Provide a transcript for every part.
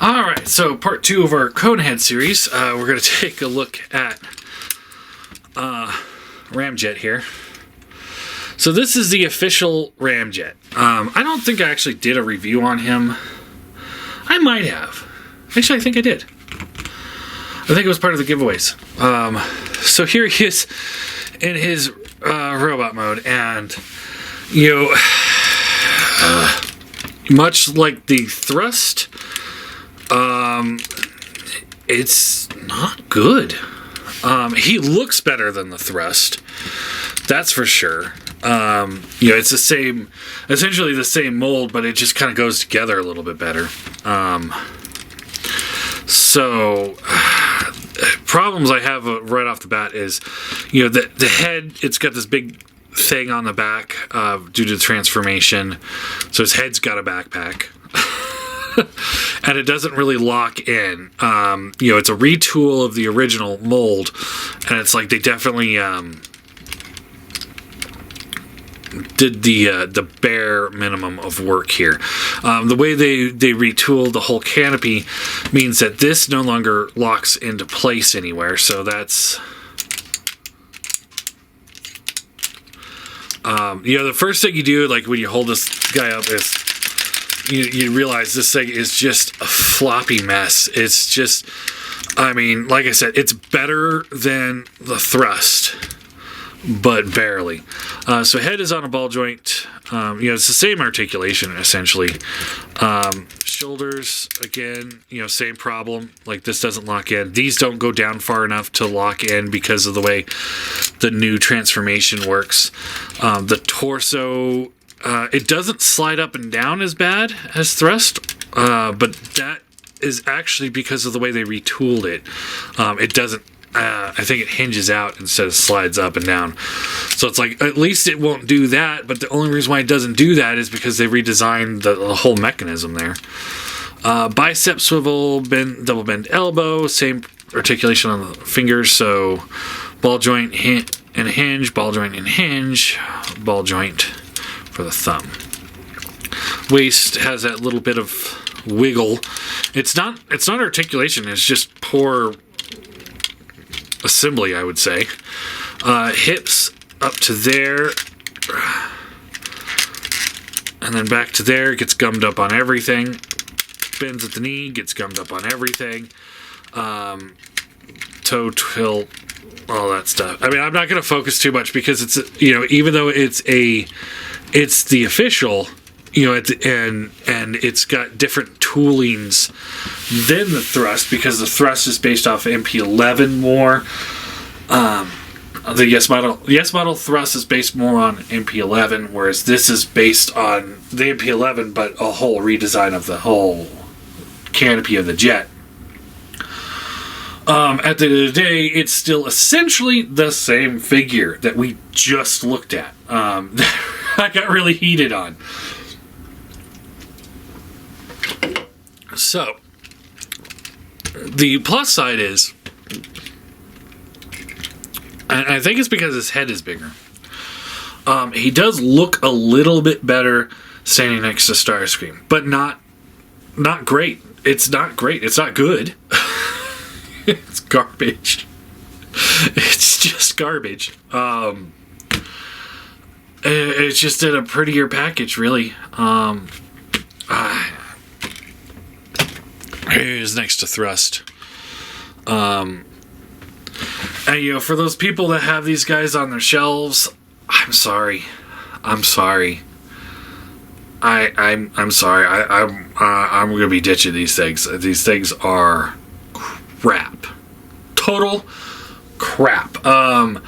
Alright, so part 2 of our Conehead series. We're going to take a look at Ramjet here. So this is the official Ramjet. I don't think I actually did a review on him. I might have. Actually, I think I did. I think it was part of the giveaways. So here he is in his robot mode, and much like the Thrust, it's not good. He looks better than the Thrust, that's for sure. It's the same, essentially the same mold, but it just kind of goes together a little bit better. So problems I have right off the bat is, the head, it's got this big thing on the back due to the transformation, so his head's got a backpack. And it doesn't really lock in. It's a retool of the original mold, and it's like they definitely did the bare minimum of work here. The way they retooled the whole canopy means that this no longer locks into place anywhere, so that's the first thing you do, like when you hold this guy up, is you realize this thing is just a floppy mess. It's just, like I said, it's better than the Thrust, but barely. So head is on a ball joint. It's the same articulation, essentially. Shoulders, again, same problem. Like, this doesn't lock in. These don't go down far enough to lock in because of the way the new transformation works. The torso, it doesn't slide up and down as bad as Thrust, but that is actually because of the way they retooled it. It doesn't, I think it hinges out instead of slides up and down. So it's like, at least it won't do that, but the only reason why it doesn't do that is because they redesigned the whole mechanism there. Bicep swivel, double bend elbow, same articulation on the fingers, so ball joint and hinge, ball joint and hinge, ball joint for the thumb. Waist has that little bit of wiggle. It's not articulation, it's just poor assembly, I would say. Hips up to there, and then back to there. It gets gummed up on everything. Bends at the knee, gets gummed up on everything. Toe tilt, all that stuff. I'm not going to focus too much because it's, even though it's the official, and it's got different toolings than the Thrust, because the Thrust is based off MP11 more. The Yes Model Thrust is based more on MP11, whereas this is based on the MP11, but a whole redesign of the whole canopy of the jet. At the end of the day, it's still essentially the same figure that we just looked at. I got really heated on. So, the plus side is, and I think it's because his head is bigger, he does look a little bit better standing next to Starscream, but not great. It's not great. It's not good. It's garbage. It's just garbage. It's just in a prettier package, really. Here's next to Thrust. And for those people that have these guys on their shelves, I'm sorry. I'm sorry. I'm sorry. I'm gonna be ditching these things. These things are crap. Total crap. I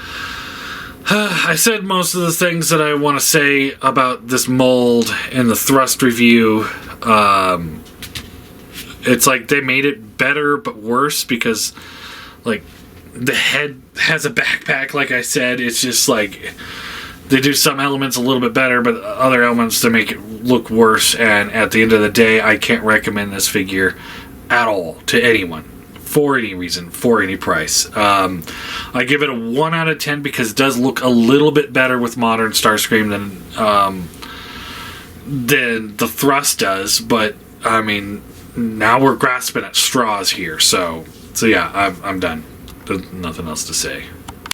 said most of the things that I want to say about this mold in the Thrust review. It's like they made it better but worse because, like, the head has a backpack, like I said. It's just like they do some elements a little bit better, but other elements to make it look worse. And at the end of the day, I can't recommend this figure at all to anyone for any reason, for any price. I give it a 1 out of 10 because it does look a little bit better with modern Starscream than the Thrust does, but now we're grasping at straws here. So yeah, I'm done. There's nothing else to say.